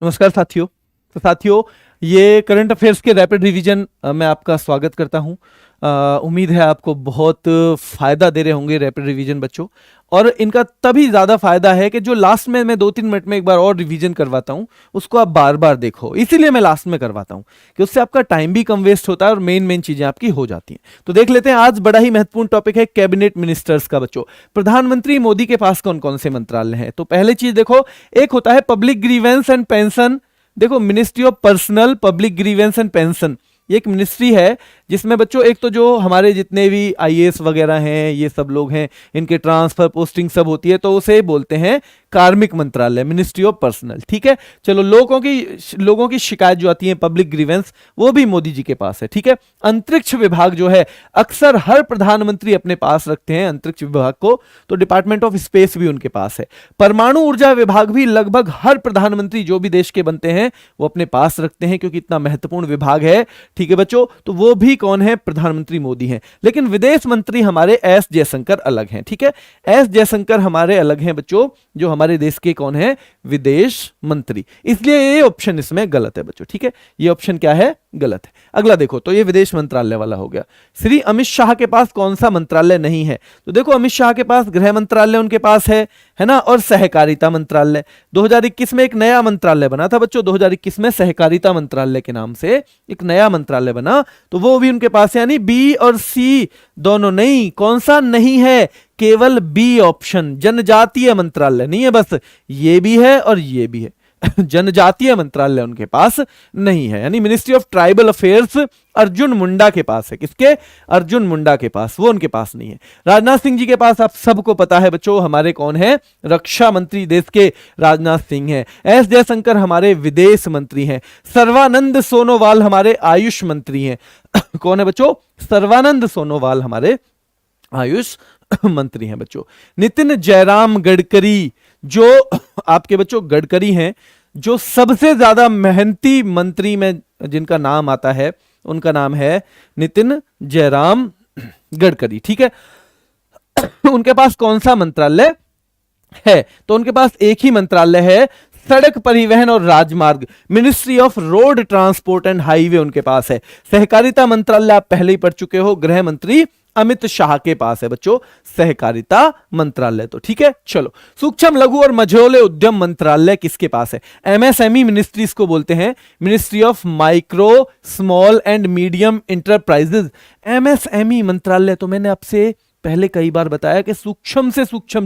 नमस्कार साथियों। तो साथियों, ये करंट अफेयर्स के रैपिड रिवीजन में आपका स्वागत करता हूं। उम्मीद है आपको बहुत फायदा दे रहे होंगे रैपिड रिवीजन बच्चों। और इनका तभी ज्यादा फायदा है कि जो लास्ट में मैं 2-3 मिनट में एक बार और रिवीजन करवाता हूं उसको आप बार बार देखो, इसीलिए मैं लास्ट में करवाता हूं कि उससे आपका टाइम भी कम वेस्ट होता है और मेन मेन चीजें आपकी हो जाती हैं। तो देख लेते हैं, आज बड़ा ही महत्वपूर्ण टॉपिक है कैबिनेट मिनिस्टर्स का बच्चों। प्रधानमंत्री मोदी के पास कौन कौन से मंत्रालय हैं? तो पहले चीज देखो, एक होता है पब्लिक ग्रीवेंस एंड पेंशन। देखो, ministry of personnel public grievance and pension, ये एक मिनिस्ट्री है जिसमें बच्चों एक तो जो हमारे जितने भी आईएएस वगैरह हैं, ये सब लोग हैं, इनके ट्रांसफर पोस्टिंग सब होती है, तो उसे बोलते हैं कार्मिक मंत्रालय, मिनिस्ट्री ऑफ पर्सनल। ठीक है, चलो, लोगों की शिकायत जो आती है, पब्लिक ग्रीवेंस, वो भी मोदी जी के पास है। ठीक है, अंतरिक्ष विभाग जो है अक्सर हर प्रधानमंत्री अपने पास रखते हैं अंतरिक्ष विभाग को, तो डिपार्टमेंट ऑफ स्पेस भी उनके पास है। परमाणु ऊर्जा विभाग भी लगभग हर प्रधानमंत्री जो भी देश के बनते हैं वो अपने पास रखते हैं, क्योंकि इतना महत्वपूर्ण विभाग है। ठीक है बच्चों, तो वो भी कौन है? प्रधानमंत्री मोदी हैं। लेकिन विदेश मंत्री हमारे एस जयशंकर अलग हैं। ठीक है, एस जयशंकर हमारे अलग हैं बच्चों, जो हमारे देश के कौन है? विदेश मंत्री। इसलिए ये ऑप्शन इसमें गलत है बच्चों। ठीक है, ये ऑप्शन क्या है? गलत है। अगला देखो, तो ये विदेश मंत्रालय वाला हो गया। श्री अमित शाह के पास कौन सा मंत्रालय नहीं है? तो देखो, अमित शाह के पास गृह मंत्रालय उनके पास है ना, और सहकारिता मंत्रालय। 2021 में एक नया मंत्रालय बना था बच्चों, 2021 में सहकारिता मंत्रालय के नाम से एक नया मंत्रालय बना, तो वो भी उनके पास है। यानी बी और सी दोनों नहीं। कौन सा नहीं है? केवल बी ऑप्शन, जनजातीय मंत्रालय नहीं है, बस ये भी है और ये भी है। जनजातीय मंत्रालय उनके पास नहीं है, यानी ministry of tribal affairs Arjun Munda के पास है। किसके? अर्जुन मुंडा के पास, वो उनके पास नहीं है। राजनाथ सिंह जी के पास आप सबको पता है बच्चों, हमारे कौन है? रक्षा मंत्री देश के राजनाथ सिंह हैं। एस जयशंकर हमारे विदेश मंत्री हैं। सर्वानंद सोनोवाल हमारे आयुष मंत्री हैं। कौन है बच्चों? सर्वानंद सोनोवाल हमारे आयुष मंत्री हैं बच्चों। नितिन जयराम गडकरी, जो आपके बच्चों गडकरी हैं, जो सबसे ज्यादा मेहनती मंत्री में जिनका नाम आता है उनका नाम है नितिन जयराम गडकरी। ठीक है, उनके पास कौन सा मंत्रालय है? तो उनके पास एक ही मंत्रालय है, सड़क परिवहन और राजमार्ग, ministry of road transport and highway उनके पास है। सहकारिता मंत्रालय आप पहले ही पढ़ चुके हो, गृह मंत्री अमित शाह के पास है बच्चों सहकारिता मंत्रालय। तो ठीक है, चलो, सूक्ष्म लघु और मझोले उद्यम मंत्रालय किसके पास है? एमएसएमई मिनिस्ट्री इसको बोलते हैं, ministry of micro small and medium enterprises. MSME मंत्रालय, तो मैंने आपसे पहले कई बार बताया कि सूक्ष्म से सूक्ष्म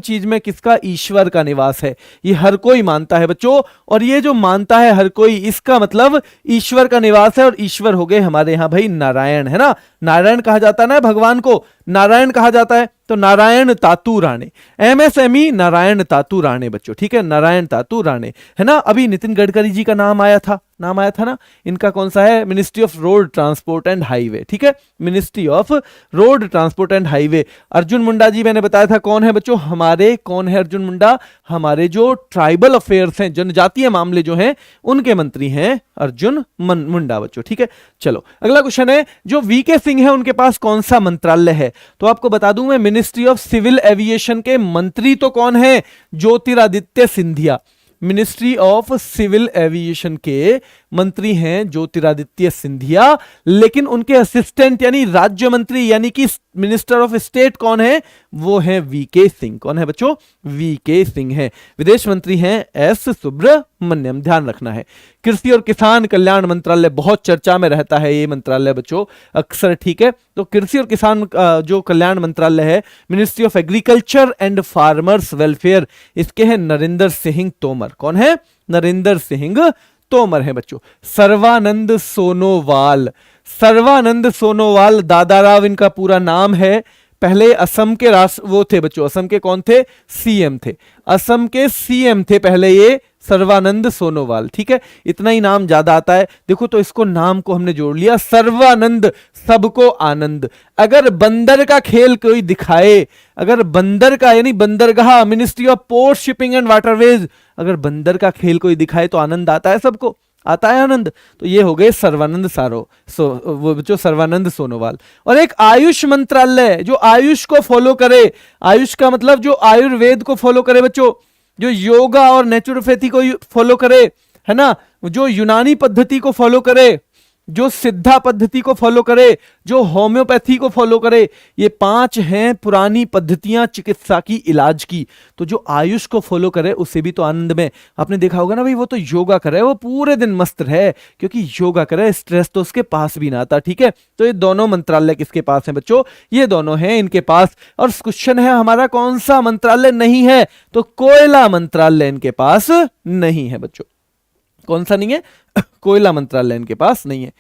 चीज में किसका? ईश्वर का निवास है। ये हर कोई मानता है बच्चों, और ये जो मानता है हर कोई, इसका मतलब ईश्वर का निवास है। और ईश्वर हो गए हमारे यहां भाई नारायण, है ना। नारायण कहा जाता है ना, भगवान को नारायण कहा जाता है, तो नारायण तातू राणे, एमएसएमई नारायण तातू राणे बच्चों। ठीक है, नारायण तातू राणे, है ना। अभी नितिन गडकरी जी का नाम आया था ना, इनका कौन सा है? Ministry of road transport and highway. ठीक है, ministry of road transport and highway. Arjun Munda ji मैंने बताया था कौन है बच्चों हमारे, कौन है अर्जुन मुंडा? हमारे जो ट्राइबल अफेयर्स हैं, जनजातीय मामले जो हैं, उनके मंत्री हैं अर्जुन मुंडा बच्चों। ठीक है, चलो, अगला क्वेश्चन है, जो वीके सिंह है उनके पास कौन सा मंत्रालय है? तो आपको बता दूं मैं, मिनिस्ट्री ऑफ सिविल एविएशन के मंत्री तो कौन है? Jyotiraditya Scindia. Ministry of civil aviation के मंत्री हैं ज्योतिरादित्य सिंधिया, लेकिन उनके असिस्टेंट यानी राज्य मंत्री यानी कि मिनिस्टर ऑफ स्टेट कौन है? वो है वीके सिंह। कौन है बच्चों? वीके सिंह है। विदेश मंत्री हैं एस सुब्रमण्यम, ध्यान रखना है। कृषि और किसान कल्याण मंत्रालय बहुत चर्चा में रहता है ये मंत्रालय बच्चों अक्सर। ठीक है, तो कृषि और किसान जो कल्याण मंत्रालय है, ministry of agriculture and farmers welfare, इसके हैं नरेंद्र सिंह तोमर। कौन है? नरेंद्र सिंह तोमर है बच्चों। सर्वानंद सोनोवाल दादाराव इनका पूरा नाम है। पहले असम के वो थे बच्चों, असम के कौन थे? सीएम थे। असम के सीएम थे पहले ये सर्वानंद सोनोवाल। ठीक है, इतना ही नाम ज्यादा आता है। देखो, तो इसको नाम को हमने जोड़ लिया, सर्वानंद, सबको आनंद। अगर बंदर का खेल कोई दिखाए, अगर बंदर का यानी बंदरगाह, ministry of port shipping and waterways, अगर बंदर का खेल कोई दिखाए तो आनंद आता है, सबको आता है आनंद। तो ये हो गए सर्वानंद वो बच्चों सर्वानंद सोनोवाल। और एक आयुष मंत्रालय जो आयुष को फॉलो करे, आयुष का मतलब जो आयुर्वेद को फॉलो करे बच्चों, जो योगा और नेचुरोपैथी को फॉलो करे, है ना, जो यूनानी पद्धति को फॉलो करे, जो सिद्धा पद्धति को फॉलो करे, जो होम्योपैथी को फॉलो करे, ये 5 हैं पुरानी पद्धतियां चिकित्सा की, इलाज की। तो जो आयुष को फॉलो करे उससे भी तो आनंद में, आपने देखा होगा ना भाई, वो तो योगा करे, वो पूरे दिन मस्त रहे, क्योंकि योगा करे, स्ट्रेस तो उसके पास भी ना आता। ठीक है, तो ये दोनों मंत्रालय किसके पास है बच्चों? ये दोनों हैं इनके पास। और क्वेश्चन है हमारा, कौन सा मंत्रालय नहीं है? तो कोयला मंत्रालय इनके पास नहीं है बच्चों। कौन सा नहीं है? कोयला मंत्रालय इनके पास नहीं है।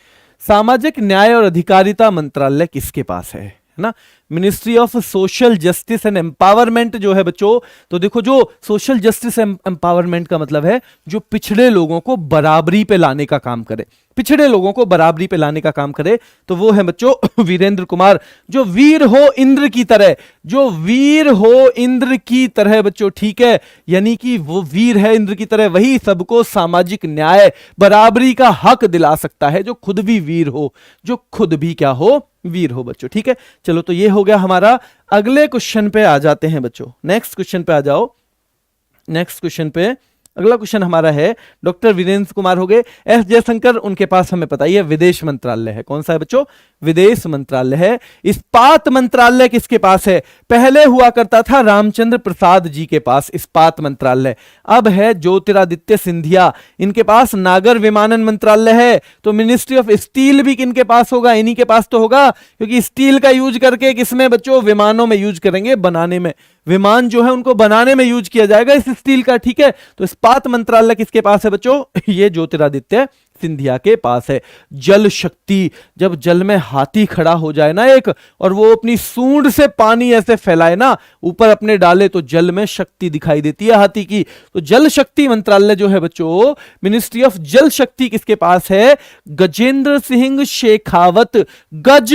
सामाजिक न्याय और अधिकारिता मंत्रालय किसके पास है ना? Ministry of social justice and empowerment जो है बच्चों, तो देखो, जो सोशल जस्टिस एम्पावरमेंट का मतलब है जो पिछड़े लोगों को बराबरी पे लाने का काम करे, पिछड़े लोगों को बराबरी पे लाने का काम करे, तो वो है बच्चों वीरेंद्र कुमार। जो वीर हो इंद्र की तरह, जो वीर हो इंद्र की तरह बच्चों, ठीक है, यानी कि वो वीर है इंद्र की तरह, वही सबको सामाजिक न्याय, बराबरी का हक दिला सकता है, जो खुद भी वीर हो, जो खुद भी क्या हो? वीर हो बच्चों। ठीक है, चलो, तो ये हो गया हमारा। अगले क्वेश्चन पे आ जाते हैं बच्चों, नेक्स्ट क्वेश्चन पे आ जाओ। नेक्स्ट क्वेश्चन पे, अगला क्वेश्चन हमारा है, डॉक्टर वीरेंद्र कुमार हो गए, एस जयशंकर, उनके पास हमें पता ही है विदेश मंत्रालय है। कौन सा है बच्चों? विदेश मंत्रालय है। इस्पात मंत्रालय किसके पास है? पहले हुआ करता था रामचंद्र प्रसाद जी के पास इस्पात मंत्रालय, अब है ज्योतिरादित्य सिंधिया, इनके पास नागर विमानन मंत्रालय है। तो मिनिस्ट्री ऑफ स्टील भी किनके पास होगा? इन्हीं के पास तो होगा, क्योंकि स्टील का यूज करके किसमें बच्चों? विमानों में यूज करेंगे, बनाने में, विमान जो है उनको बनाने में यूज किया जाएगा इस स्टील का। ठीक है, तो इस्पात मंत्रालय किसके पास है बच्चों? ये ज्योतिरादित्य सिंधिया के पास है। जल शक्ति, जब जल में हाथी खड़ा हो जाए ना एक, और वो अपनी सूंड से पानी ऐसे फैलाए ना, ऊपर अपने डाले, तो जल में शक्ति दिखाई देती है हाथी की। तो जल शक्ति मंत्रालय जो है बच्चों, मिनिस्ट्री ऑफ जल शक्ति किसके पास है? गजेंद्र सिंह शेखावत। गज,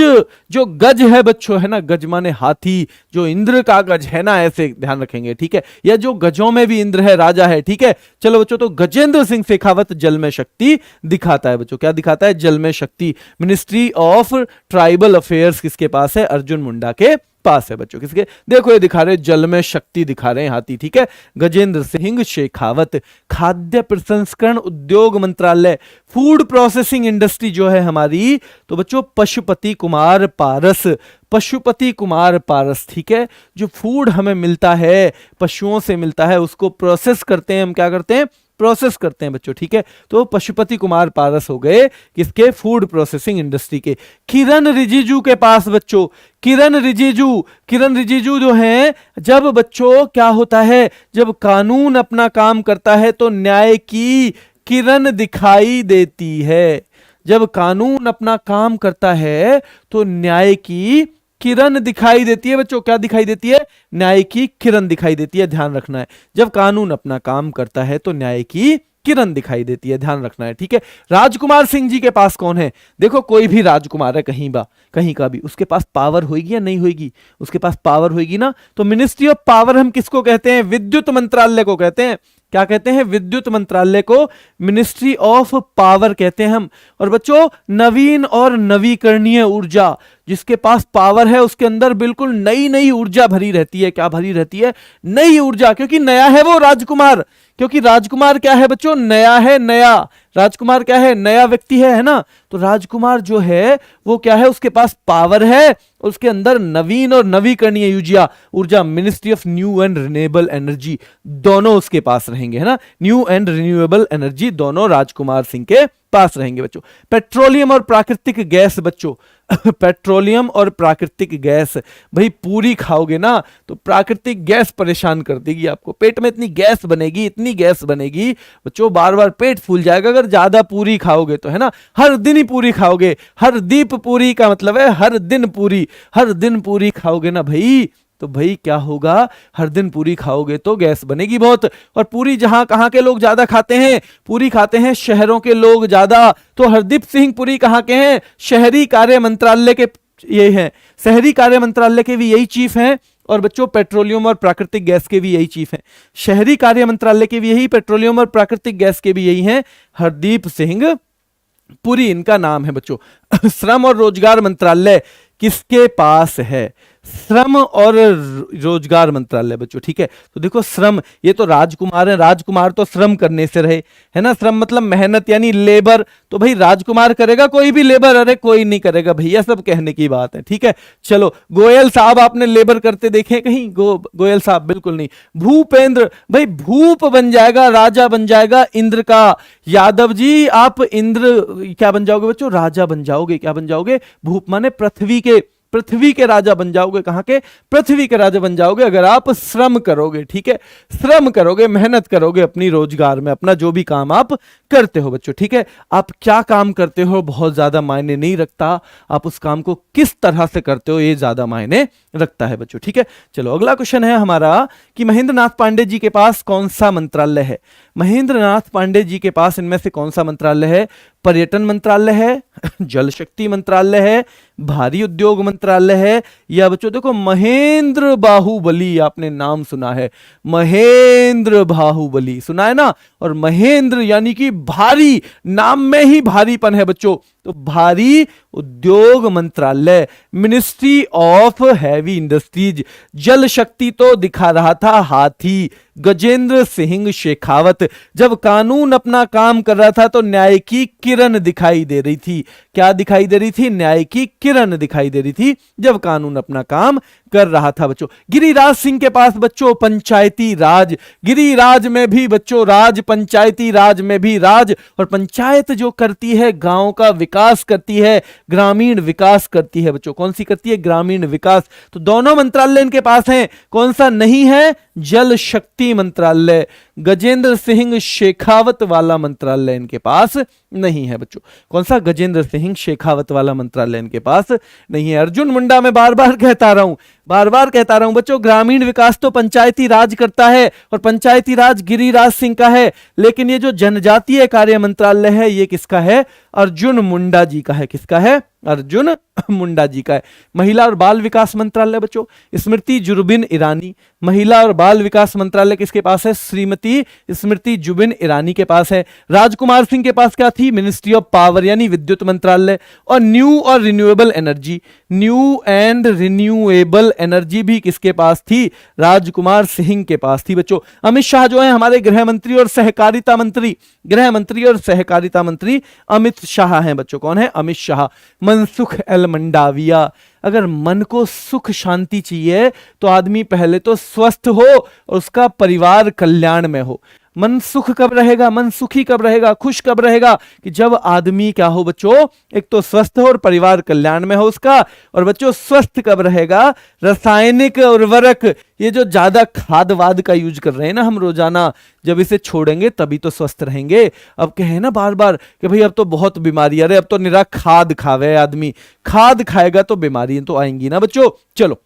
जो गज है बच्चों, है ना, गज माने हाथी, जो इंद्र का गज है ना, ऐसे ध्यान रखेंगे। ठीक है, या जो गजों में भी इंद्र है, राजा है। ठीक है, चलो बच्चों, तो गजेंद्र सिंह शेखावत जल में शक्ति दिखाता है बच्चों। क्या दिखाता है? जल में शक्ति। मिनिस्ट्री ऑफ ट्राइबल अफेयर्स किसके पास है? अर्जुन मुंडा के पास है बच्चों। किसके? देखो, ये दिखा रहे जल में शक्ति दिखा रहे हैं हाथी। ठीक है, गजेंद्र सिंह शेखावत। खाद्य प्रसंस्करण उद्योग मंत्रालय, फूड प्रोसेसिंग इंडस्ट्री जो है हमारी, तो बच्चों पशुपति कुमार पारस, पशुपति कुमार पारस। ठीक है, जो फूड हमें मिलता है, पशुओं से मिलता है, उसको प्रोसेस करते हैं हम, क्या करते हैं? प्रोसेस करते हैं बच्चों। ठीक है, तो पशुपति कुमार पारस हो गए किसके? फूड प्रोसेसिंग इंडस्ट्री के। किरण रिजिजू के पास बच्चों, किरण रिजिजू, किरण रिजिजू जो हैं, जब बच्चों क्या होता है, जब कानून अपना काम करता है तो न्याय की किरण दिखाई देती है। जब कानून अपना काम करता है तो न्याय की किरण दिखाई देती है बच्चों। क्या दिखाई देती है? न्याय की किरण दिखाई देती है, ध्यान रखना है। जब कानून अपना काम करता है तो न्याय की किरण दिखाई देती है, ध्यान रखना है। ठीक है, राजकुमार सिंह जी के पास कौन है? देखो, कोई भी राजकुमार है कहीं का भी, उसके पास पावर होगी या नहीं होगी? उसके पास पावर होगी ना। तो मिनिस्ट्री ऑफ पावर हम किसको कहते हैं? विद्युत मंत्रालय को कहते हैं। क्या कहते हैं? विद्युत मंत्रालय को मिनिस्ट्री ऑफ पावर कहते हैं हम। और बच्चों, नवीन और नवीकरणीय ऊर्जा, जिसके पास पावर है उसके अंदर बिल्कुल नई नई ऊर्जा भरी रहती है। क्या भरी रहती है? नई ऊर्जा, क्योंकि नया है वो राजकुमार। क्योंकि राजकुमार क्या है बच्चों? नया है, नया। राजकुमार क्या है? नया व्यक्ति है ना। तो राजकुमार जो है वो क्या है? उसके पास पावर है, उसके अंदर नवीन और नवीकरणीय ऊर्जा, ministry of new and renewable energy, दोनों उसके पास रहेंगे, है ना। न्यू एंड रिन्यूएबल एनर्जी दोनों राजकुमार सिंह के पास रहेंगे बच्चों। पेट्रोलियम और प्राकृतिक गैस बच्चों, पेट्रोलियम और प्राकृतिक गैस, भाई पूरी खाओगे ना तो प्राकृतिक गैस परेशान कर देगी आपको। पेट में इतनी गैस बनेगी, इतनी गैस बनेगी बच्चों, बार बार पेट फूल जाएगा अगर ज्यादा पूरी खाओगे तो, है ना। हर दिन ही पूरी खाओगे, हर दीप पूरी का मतलब है हर दिन पूरी, हर दिन पूरी खाओगे ना भाई, तो भाई क्या होगा? हर दिन पूरी खाओगे तो गैस बनेगी बहुत। और पूरी जहां कहां के लोग ज्यादा खाते हैं? पूरी खाते हैं शहरों के लोग ज्यादा। तो हरदीप सिंह पुरी कहां के हैं? शहरी कार्य मंत्रालय के ये हैं, शहरी कार्य मंत्रालय के भी यही चीफ हैं। और बच्चों, पेट्रोलियम और प्राकृतिक गैस के भी यही चीफ हैं। शहरी कार्य मंत्रालय के भी यही, पेट्रोलियम और प्राकृतिक गैस के भी यही हैं, हरदीप सिंह पुरी इनका नाम है बच्चों। श्रम और रोजगार मंत्रालय किसके पास है? श्रम और रोजगार मंत्रालय बच्चों, ठीक है। तो देखो श्रम, ये तो राजकुमार है, राजकुमार तो श्रम करने से रहे, है ना। श्रम मतलब मेहनत यानी लेबर, तो भाई राजकुमार करेगा, कोई भी लेबर, अरे कोई नहीं करेगा भैया, सब कहने की बात है, ठीक है। चलो, गोयल साहब आपने लेबर करते देखे कहीं? गोयल साहब बिल्कुल नहीं। भूपेंद्र, भाई भूप बन जाएगा, राजा बन जाएगा इंद्र का। यादव जी आप इंद्र क्या बन जाओगे बच्चों? राजा बन जाओगे। क्या बन जाओगे? भूप माने पृथ्वी के राजा बन जाओगे। कहां के? पृथ्वी के राजा बन जाओगे अगर आप श्रम करोगे, ठीक है। श्रम करोगे, मेहनत करोगे अपनी रोजगार में, अपना जो भी काम आप करते हो बच्चों, ठीक है। आप क्या काम करते हो बहुत ज्यादा मायने नहीं रखता, आप उस काम को किस तरह से करते हो ये ज्यादा मायने रखता है बच्चों, ठीक है। चलो अगला क्वेश्चन है हमारा कि महेंद्र नाथ पांडे जी के पास कौन सा मंत्रालय है? महेंद्र नाथ पांडे जी के पास इनमें से कौन सा मंत्रालय है? पर्यटन मंत्रालय है, जल शक्ति मंत्रालय है, भारी उद्योग मंत्रालय है, या बच्चों देखो महेंद्र बाहुबली, आपने नाम सुना है, महेंद्र बाहुबली सुना है ना। और महेंद्र यानी कि भारी, नाम में ही भारीपन है बच्चों, तो भारी उद्योग मंत्रालय, मिनिस्ट्री ऑफ हैवी इंडस्ट्रीज। जल शक्ति तो दिखा रहा था हाथी, गजेंद्र सिंह शेखावत। जब कानून अपना काम कर रहा था तो न्याय की किरण दिखाई दे रही थी। क्या दिखाई दे रही थी? न्याय की किरण दिखाई दे रही थी जब कानून अपना काम कर रहा था बच्चों। गिरिराज सिंह के पास बच्चों पंचायती राज, गिरिराज में भी बच्चों राज, पंचायती राज में भी राज। और पंचायत जो करती है गांव का विकास करती है, ग्रामीण विकास करती है बच्चों। कौन सी करती है? ग्रामीण विकास। तो दोनों मंत्रालय इनके पास हैं। कौन सा नहीं है? जल शक्ति मंत्रालय, गजेंद्र सिंह शेखावत वाला मंत्रालय इनके पास नहीं है बच्चों। कौन सा? गजेंद्र सिंह शेखावत वाला मंत्रालय इनके पास नहीं है। अर्जुन मुंडा मैं बार बार कहता रहा हूं बच्चों, ग्रामीण विकास तो पंचायती राज करता है और पंचायती राज गिरिराज सिंह का है, लेकिन ये जो जनजातीय कार्य मंत्रालय है ये किसका है? अर्जुन मुंडा जी का है। किसका है? अर्जुन मुंडा जी का है। महिला और बाल विकास मंत्रालय बच्चों, स्मृति जुबिन ईरानी। महिला और बाल विकास मंत्रालय किसके पास है? श्रीमती स्मृति जुबिन ईरानी के पास है। राजकुमार सिंह के पास क्या थी? मिनिस्ट्री ऑफ पावर यानी विद्युत मंत्रालय। और न्यू और renewable energy, new and renewable energy भी किसके पास थी? राजकुमार सिंह के पास थी बच्चों। अमित शाह जो है हमारे गृह मंत्री और सहकारिता मंत्री, गृह मंत्री और सहकारिता मंत्री अमित शाह हैं बच्चों। कौन है? अमित शाह। मनसुख एल मंडाविया, अगर मन को सुख शांति चाहिए तो आदमी पहले तो स्वस्थ हो और उसका परिवार कल्याण में हो। मन सुख कब रहेगा, मन सुखी कब रहेगा, खुश कब रहेगा? कि जब आदमी क्या हो बच्चों? एक तो स्वस्थ हो और परिवार कल्याण में हो उसका। और बच्चों स्वस्थ कब रहेगा? रासायनिक उर्वरक, ये जो ज्यादा खाद वाद का यूज कर रहे हैं ना हम रोजाना, जब इसे छोड़ेंगे तभी तो स्वस्थ रहेंगे। अब कहे ना बार बार कि भाई अब तो बहुत बीमारी, अरे अब तो निरा खाद खावे आदमी, खाद खाएगा तो बीमारी तो आएंगी ना बच्चों। चलो,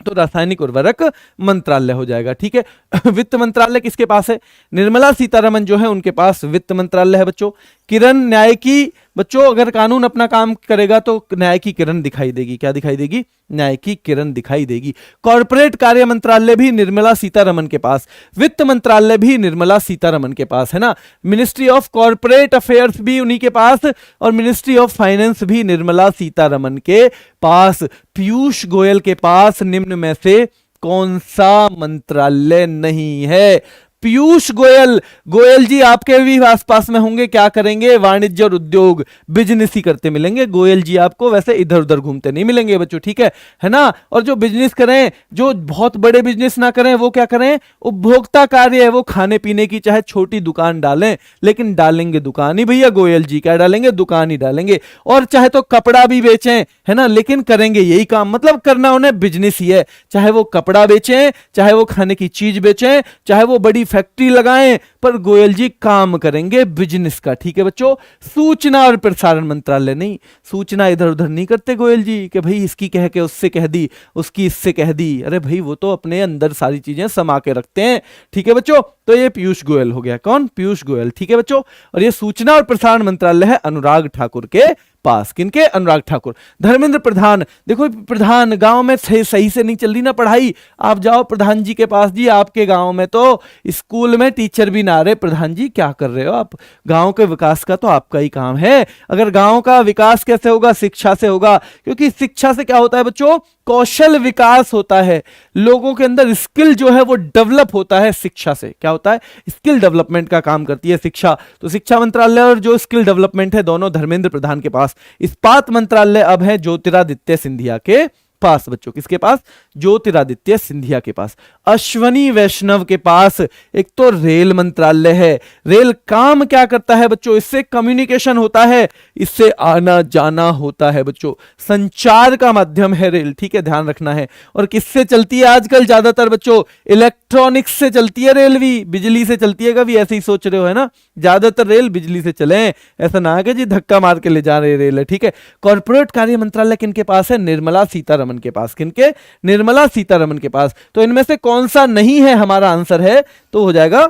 तो रासायनिक उर्वरक मंत्रालय हो जाएगा, ठीक है। वित्त मंत्रालय किसके पास है? निर्मला सीतारमण जो है उनके पास वित्त मंत्रालय है बच्चों। किरण न्याय की, बच्चों अगर कानून अपना काम करेगा तो न्याय की किरण दिखाई देगी। क्या दिखाई देगी? न्याय की किरण दिखाई देगी। कॉर्पोरेट कार्य मंत्रालय भी निर्मला सीतारमण के पास, वित्त मंत्रालय भी निर्मला सीतारमण के पास है ना। मिनिस्ट्री ऑफ कॉर्पोरेट अफेयर्स भी उन्हीं के पास और मिनिस्ट्री ऑफ फाइनेंस भी निर्मला सीतारमण के पास। पीयूष गोयल के पास निम्न में से कौन सा मंत्रालय नहीं है? पीयूष गोयल, गोयल जी आपके भी आसपास में होंगे, क्या करेंगे? वाणिज्य और उद्योग, बिजनेस ही करते मिलेंगे गोयल जी आपको, वैसे इधर उधर घूमते नहीं मिलेंगे बच्चों, ठीक है ना। और जो बिजनेस करें, जो बहुत बड़े बिजनेस ना करें, वो क्या करें? उपभोक्ता कार्य है, वो खाने पीने की चाहे छोटी दुकान डालें, लेकिन डालेंगे दुकान ही भैया गोयल जी। क्या डालेंगे? दुकान ही डालेंगे। और चाहे तो कपड़ा भी बेचें, है ना, लेकिन करेंगे यही काम, मतलब करना उन्हें बिजनेस ही है। चाहे वो कपड़ा बेचें, चाहे वो खाने की चीज बेचें, चाहे वो बड़ी फैक्ट्री लगाएं, पर गोयल जी काम करेंगे बिजनेस का, ठीक है बच्चों। सूचना और प्रसारण मंत्रालय नहीं, सूचना इधर उधर नहीं करते गोयल जी कि भाई इसकी कह के उससे कह दी, उसकी इससे कह दी। अरे भाई वो तो अपने अंदर सारी चीजें समा के रखते हैं, ठीक है बच्चों। तो ये पीयूष गोयल हो गया। कौन? पीयूष गोयल, ठीक है बच्चों। और ये सूचना और प्रसारण मंत्रालय है अनुराग ठाकुर के पास। किनके? अनुराग ठाकुर। धर्मेंद्र प्रधान, देखो प्रधान गांव में सही से नहीं चल रही ना पढ़ाई, आप जाओ प्रधान जी के पास। जी आपके गांव में तो स्कूल में टीचर भी ना रहे, प्रधान जी क्या कर रहे हो आप? गांव के विकास का तो आपका ही काम है। अगर गांव का विकास कैसे होगा? शिक्षा से होगा, क्योंकि शिक्षा से क्या होता है बच्चों? कौशल विकास होता है, लोगों के अंदर स्किल जो है वो डेवलप होता है शिक्षा से। क्या होता है? स्किल डेवलपमेंट का काम करती है शिक्षा। तो शिक्षा मंत्रालय और जो स्किल डेवलपमेंट है दोनों धर्मेंद्र प्रधान के पास। इस्पात मंत्रालय अब है ज्योतिरादित्य सिंधिया के पास बच्चों। किसके पास? ज्योतिरादित्य सिंधिया के पास। अश्वनी वैष्णव के पास एक तो रेल मंत्रालय है। रेल काम क्या करता है बच्चों? इससे कम्युनिकेशन होता है, इससे आना जाना होता है बच्चों, संचार का माध्यम है रेल, ठीक है, ध्यान रखना है। और किससे चलती है आजकल ज्यादातर बच्चों? इलेक्ट्रॉनिक्स से चलती है रेल भी, बिजली से चलती है कभी? ऐसे ही सोच रहे हो है ना, ज्यादातर रेल बिजली से चले, ऐसा ना है कि जी धक्का मार के ले जा रहे रेल है, ठीक है। कॉर्पोरेट कार्य मंत्रालय किनके पास है? निर्मला सीतारमण के पास। किनके? निर्मला सीतारमण के पास। तो इनमें से कौन सा नहीं है? हमारा आंसर है तो हो जाएगा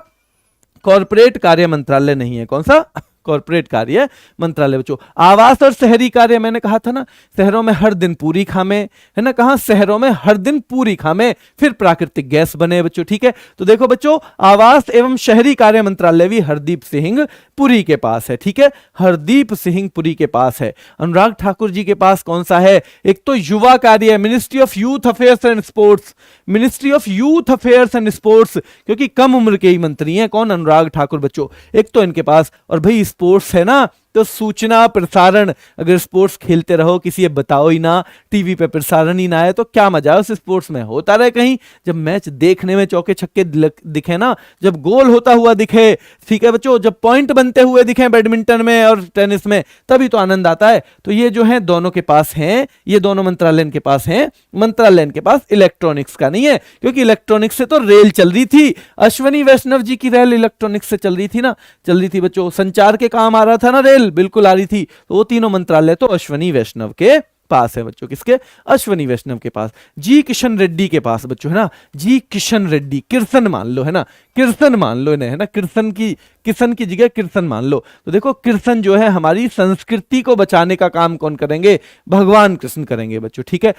कॉर्पोरेट कार्य मंत्रालय नहीं है। कौन सा? कॉर्पोरेट कार्य मंत्रालय बच्चों। आवास और शहरी कार्य, मैंने कहा था ना, शहरों में हर दिन पूरी खामे, है ना, कहा शहरों में हर दिन पूरी खामे फिर प्राकृतिक गैस बने बच्चों, ठीक है। तो देखो बच्चों, आवास एवं शहरी कार्य मंत्रालय भी हरदीप सिंह पुरी के पास है, ठीक है, हरदीप सिंह पुरी के पास है। अनुराग ठाकुर जी के पास कौन सा है? एक तो युवा कार्य, ministry of youth affairs and sports, ministry of youth affairs and sports, क्योंकि कम उम्र के ही मंत्री हैं। कौन? अनुराग ठाकुर बच्चों, एक तो इनके पास। और भाई स्पोर्ट्स है ना, तो सूचना प्रसारण, अगर स्पोर्ट्स खेलते रहो, किसी ये बताओ ही ना, टीवी पे प्रसारण ही ना आए तो क्या मजा है उस स्पोर्ट्स में? होता रहे कहीं, जब मैच देखने में चौके छक्के दिखे ना, जब गोल होता हुआ दिखे, ठीक है बच्चों, जब पॉइंट बनते हुए दिखे बैडमिंटन में और टेनिस में, तभी तो आनंद आता है। तो ये जो है दोनों के पास हैं, ये दोनों मंत्रालय के पास हैं। मंत्रालय के पास इलेक्ट्रॉनिक्स का नहीं है, क्योंकि इलेक्ट्रॉनिक्स से तो रेल चल रही थी। अश्वनी वैष्णव जी की रेल इलेक्ट्रॉनिक्स से चल रही थी ना, चल रही थी बच्चों, संचार के काम आ रहा था ना रेल, बिल्कुल आ रही थी। तो वो तीनों मंत्रालय तो अश्वनी वैष्णव के पास है बच्चों। किसके? अश्वनी वैष्णव के पास। जी किशन रेड्डी के पास बच्चों, है ना, जी किशन रेड्डी, किर्सन मान लो, है ना, किर्सन मान लो इन्हें, है ना, किशन की जगह किर्सन मान लो। तो देखो किर्सन जो है हमारी संस्कृति को बचाने का काम कौन करेंगे? भगवान कृष्ण करेंगे बच्चों, ठीक है।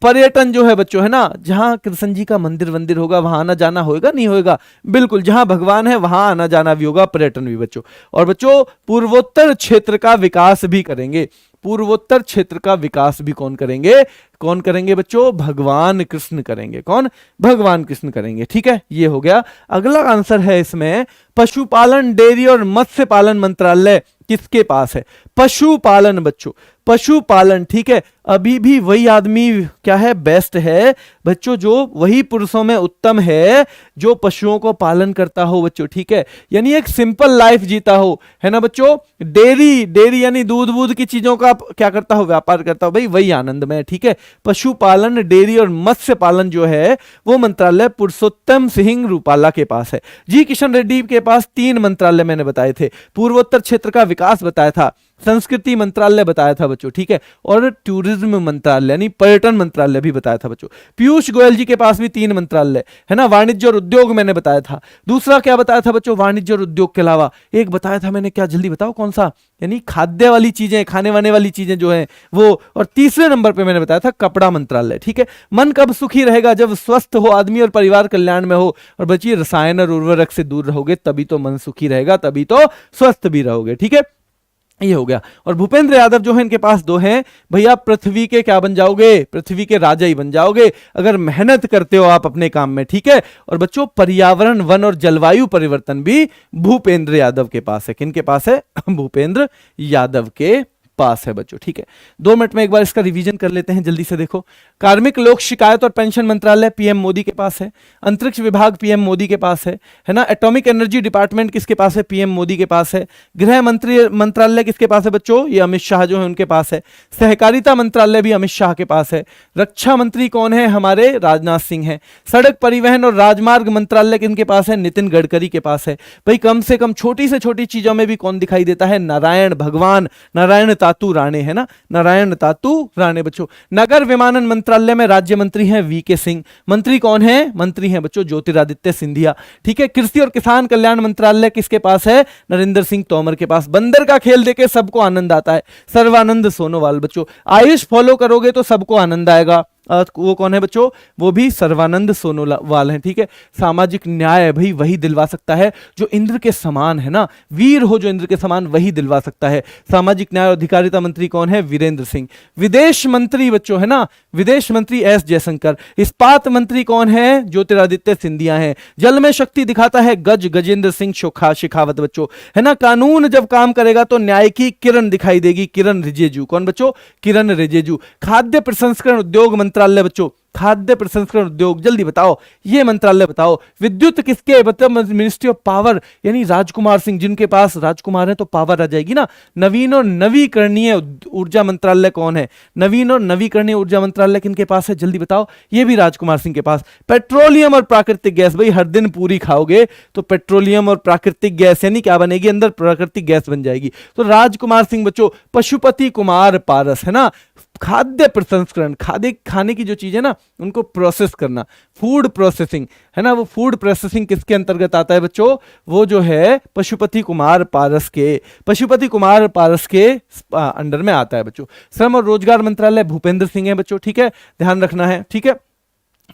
पर्यटन जो है बच्चों, है ना, जहां कृष्ण जी का मंदिर होगा वहां आना जाना होगा, नहीं होगा? बिल्कुल, जहां भगवान है वहां आना जाना भी होगा, पर्यटन भी बच्चों। और बच्चों पूर्वोत्तर क्षेत्र का विकास भी करेंगे। पूर्वोत्तर क्षेत्र का विकास भी कौन करेंगे? कौन करेंगे बच्चों? भगवान कृष्ण करेंगे। कौन? भगवान कृष्ण करेंगे, ठीक है। ये हो गया। अगला आंसर है इसमें पशुपालन, डेयरी और मत्स्य पालन मंत्रालय किसके पास है? पशुपालन बच्चों, पशुपालन, ठीक है। अभी भी वही आदमी क्या है? बेस्ट है बच्चों, जो वही पुरुषों में उत्तम है जो पशुओं को पालन करता हो बच्चों, ठीक है, यानी एक सिंपल लाइफ जीता हो, है ना बच्चों। डेयरी यानी दूध की चीजों का क्या करता हो? व्यापार करता हो, भाई वही आनंद में, ठीक है। पशुपालन, डेयरी और मत्स्य पालन जो है वो मंत्रालय पुरुषोत्तम सिंह रूपाला के पास है। जी किशन रेड्डी के पास 3 मंत्रालय मैंने बताए थे। पूर्वोत्तर क्षेत्र का विकास बताया था, संस्कृति मंत्रालय बताया था बच्चों, ठीक है, और टूरिज्म मंत्रालय यानी पर्यटन मंत्रालय भी बताया था बच्चों। पीयूष गोयल जी के पास भी 3 मंत्रालय, है ना। वाणिज्य और उद्योग मैंने बताया था। दूसरा क्या बताया था बच्चों? वाणिज्य और उद्योग के अलावा एक बताया था मैंने, क्या जल्दी बताओ कौन सा? यानी खाद्य वाली चीजें, खाने वाने वाली चीजें जो है वो। और तीसरे नंबर पे मैंने बताया था कपड़ा मंत्रालय, ठीक है। मन कब सुखी रहेगा? जब स्वस्थ हो आदमी और परिवार कल्याण में हो। और बच्ची रसायन और उर्वरक से दूर रहोगे तभी तो मन सुखी रहेगा, तभी तो स्वस्थ भी रहोगे, ठीक है। ये हो गया। और भूपेंद्र यादव जो है इनके पास 2 हैं। भैया पृथ्वी के क्या बन जाओगे? पृथ्वी के राजा ही बन जाओगे अगर मेहनत करते हो आप अपने काम में, ठीक है। और बच्चों पर्यावरण, वन और जलवायु परिवर्तन भी भूपेंद्र यादव के पास है। किनके पास है? भूपेंद्र यादव के पास है बच्चों, ठीक है। 2 मिनट में एक बार इसका रिवीजन कर लेते हैं जल्दी से। देखो, कार्मिक लोक शिकायत और पेंशन मंत्रालय पीएम मोदी के पास है। अंतरिक्ष विभाग पीएम मोदी के पास है ना। एटॉमिक एनर्जी डिपार्टमेंट किसके पास है? पीएम मोदी के पास है। गृह मंत्रालय किसके पास है बच्चों? ये अमित शाह जो है उनके पास है। सहकारिता मंत्रालय भी अमित शाह के पास है। रक्षा मंत्री कौन है? हमारे राजनाथ सिंह है। सड़क परिवहन और राजमार्ग मंत्रालय किनके पास है? नितिन गडकरी के पास है। भाई कम से कम छोटी से छोटी चीजों में भी कौन दिखाई देता है? नारायण भगवान, नारायण तातू राणे, है ना, नारायण तातू राणे बच्चों। नगर विमानन मंत्रालय में राज्य मंत्री हैं वीके सिंह। मंत्री कौन है? मंत्री हैं बच्चों ज्योतिरादित्य सिंधिया, ठीक है। कृषि और किसान कल्याण मंत्रालय किसके पास है? नरेंद्र सिंह तोमर के पास। बंदर का खेल देके सबको आनंद आता है, सर्वानंद सोनोवाल बच्चों। आयुष फॉलो करोगे तो सबको आनंद आएगा, वो कौन है बच्चों? वो भी सर्वानंद सोनोवाल हैं, ठीक है। सामाजिक न्याय भाई वही दिलवा सकता है जो इंद्र के समान है ना, वीर हो जो इंद्र के समान, वही दिलवा सकता है। सामाजिक न्याय और अधिकारिता मंत्री कौन है? वीरेंद्र सिंह। विदेश मंत्री बच्चों, है ना, विदेश मंत्री एस जयशंकर। इस्पात मंत्री कौन है? ज्योतिरादित्य सिंधिया हैं। जल में शक्ति दिखाता है गजेंद्र सिंह शेखावत बच्चों, है ना। कानून जब काम करेगा तो न्याय की किरण दिखाई देगी, किरण रिजिजू। कौन बच्चों? किरण रिजिजू। खाद्य प्रसंस्करण उद्योग मंत्रालय बच्चों, खाद्य प्रसंस्करण उद्योग, जल्दी बताओ ये मंत्रालय बताओ। विद्युत किसके? मतलब मिनिस्ट्री ऑफ पावर, यानी राजकुमार सिंह, जिनके पास राजकुमार है तो पावर आ जाएगी ना। नवीन और नवीकरणीय ऊर्जा मंत्रालय कौन है? नवीन और नवीकरणीय ऊर्जा मंत्रालय किनके पास है? जल्दी बताओ। ये भी राजकुमार सिंह के पास। पेट्रोलियम और प्राकृतिक गैस, भाई हर दिन पूरी खाओगे तो पेट्रोलियम और प्राकृतिक गैस यानी क्या बनेगी? अंदर प्राकृतिक गैस बन जाएगी, तो राजकुमार सिंह बच्चों। पशुपति कुमार पारस, है ना। खाद्य प्रसंस्करण, खाने की जो चीज है ना उनको प्रोसेस करना, फूड प्रोसेसिंग, है ना। वो फूड प्रोसेसिंग किसके अंतर्गत आता है बच्चों? वो जो है पशुपति कुमार पारस के अंडर में आता है बच्चों। श्रम और रोजगार मंत्रालय भूपेंद्र सिंह है बच्चों, ठीक है, ध्यान रखना है, ठीक है।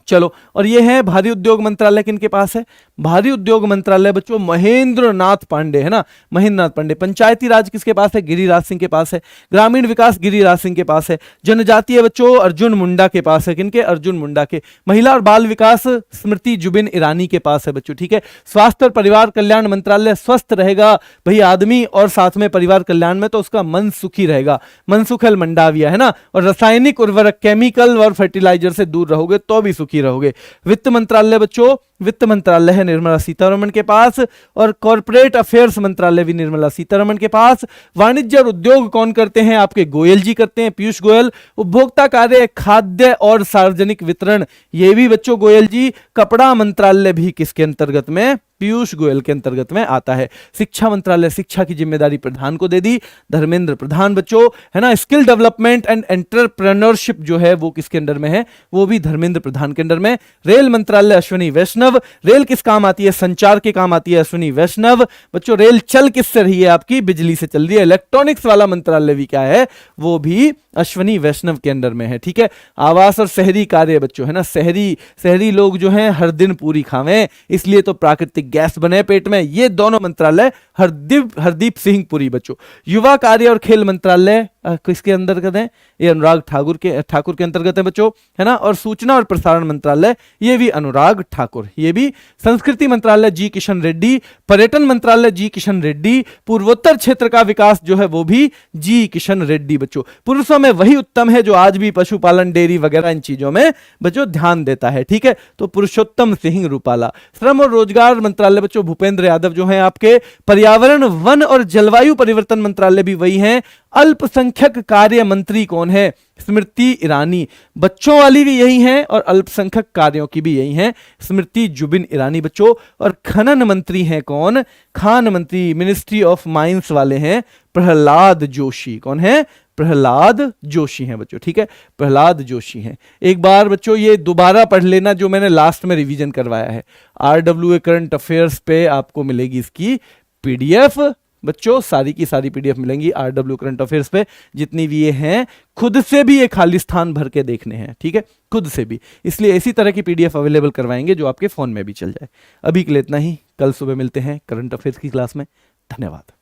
चलो, और ये है भारी उद्योग मंत्रालय किनके पास है? भारी उद्योग मंत्रालय बच्चों महेंद्र नाथ पांडे, है ना, महेंद्र नाथ पांडे। पंचायती राज किसके पास है? गिरिराज सिंह के पास है। ग्रामीण विकास गिरिराज सिंह के पास है। जनजातीय बच्चों अर्जुन मुंडा के पास है। किनके? अर्जुन मुंडा के। महिला और बाल विकास स्मृति जुबिन ईरानी के पास है बच्चों, ठीक है। स्वास्थ्य और परिवार कल्याण मंत्रालय, स्वस्थ रहेगा भाई आदमी और साथ में परिवार कल्याण में तो उसका मन सुखी रहेगा, मनसुखल मंडाविया, है ना। और रासायनिक उर्वरक, केमिकल और फर्टिलाइजर से दूर रहोगे तो भी सुखी रहोगे। वित्त मंत्रालय बच्चों, वित्त मंत्रालय है निर्मला सीतारमण के पास। और कॉर्पोरेट अफेयर्स मंत्रालय भी निर्मला सीतारमण के पास। वाणिज्य और उद्योग कौन करते हैं? आपके गोयल जी करते हैं, पीयूष गोयल। उपभोक्ता कार्य, खाद्य और सार्वजनिक वितरण, ये भी बच्चों गोयल जी। कपड़ा मंत्रालय भी किसके अंतर्गत में? पीयूष गोयल के अंतर्गत में आता है। शिक्षा मंत्रालय, शिक्षा की जिम्मेदारी प्रधान को दे दी, धर्मेंद्र प्रधान बच्चों, है ना। स्किल डेवलपमेंट एंड एंटरप्रेन्योरशिप जो है वो किसके अंडर में है? वो भी धर्मेंद्र प्रधान के अंडर में। रेल मंत्रालय अश्विनी वैष्णव। रेल किस काम आती है? संचार के काम आती है अश्विनी वैष्णव बच्चों। रेल चल किससे रही है? आपकी बिजली से चल रही है। इलेक्ट्रॉनिक्स वाला मंत्रालय भी क्या है? वो भी अश्विनी वैष्णव के अंडर में है, ठीक है। आवास और शहरी कार्य बच्चों, है ना। शहरी लोग जो हैं हर दिन पूरी खावें, इसलिए तो प्राकृतिक गैस बने पेट में। ये दोनों मंत्रालय हरदीप सिंह पुरी बच्चों। युवा कार्य और खेल मंत्रालय किसके अंतर्गत है? ये अनुराग ठाकुर के अंतर्गत है बच्चों, है ना। और सूचना और प्रसारण मंत्रालय, ये भी अनुराग ठाकुर। ये भी संस्कृति मंत्रालय जी किशन रेड्डी। पर्यटन मंत्रालय जी किशन रेड्डी। पूर्वोत्तर क्षेत्र का विकास जो है वो भी जी किशन रेड्डी बच्चों। पुरुषों में वही उत्तम है जो आज भी पशुपालन, डेयरी वगैरह इन चीजों में बच्चों ध्यान देता है, ठीक है। तो पुरुषोत्तम सिंह रूपाला। श्रम और रोजगार मंत्रालय बच्चों भूपेंद्र यादव जो है आपके। पर्यावरण, वन और जलवायु परिवर्तन मंत्रालय भी वही है। अल्पसंख्यक कार्य मंत्री कौन है? स्मृति ईरानी। बच्चों वाली भी यही है और अल्पसंख्यक कार्यों की भी यही है, स्मृति जुबिन ईरानी बच्चों। और खनन मंत्री हैं कौन? खान मंत्री, मिनिस्ट्री ऑफ माइंस वाले हैं प्रहलाद जोशी। कौन है? प्रहलाद जोशी हैं बच्चों, ठीक है, प्रहलाद जोशी हैं। एक बार बच्चों ये दोबारा पढ़ लेना जो मैंने लास्ट में रिवीजन करवाया है। RWA करंट अफेयर्स पे आपको मिलेगी इसकी पीडीएफ बच्चों, सारी की सारी पीडीएफ मिलेंगी RW करंट अफेयर्स पे, जितनी भी ये हैं। खुद से भी ये खाली स्थान भर के देखने हैं, ठीक है, खुद से भी। इसलिए इसी तरह की पीडीएफ अवेलेबल करवाएंगे जो आपके फोन में भी चल जाए। अभी के लिए इतना ही, कल सुबह मिलते हैं करंट अफेयर्स की क्लास में। धन्यवाद।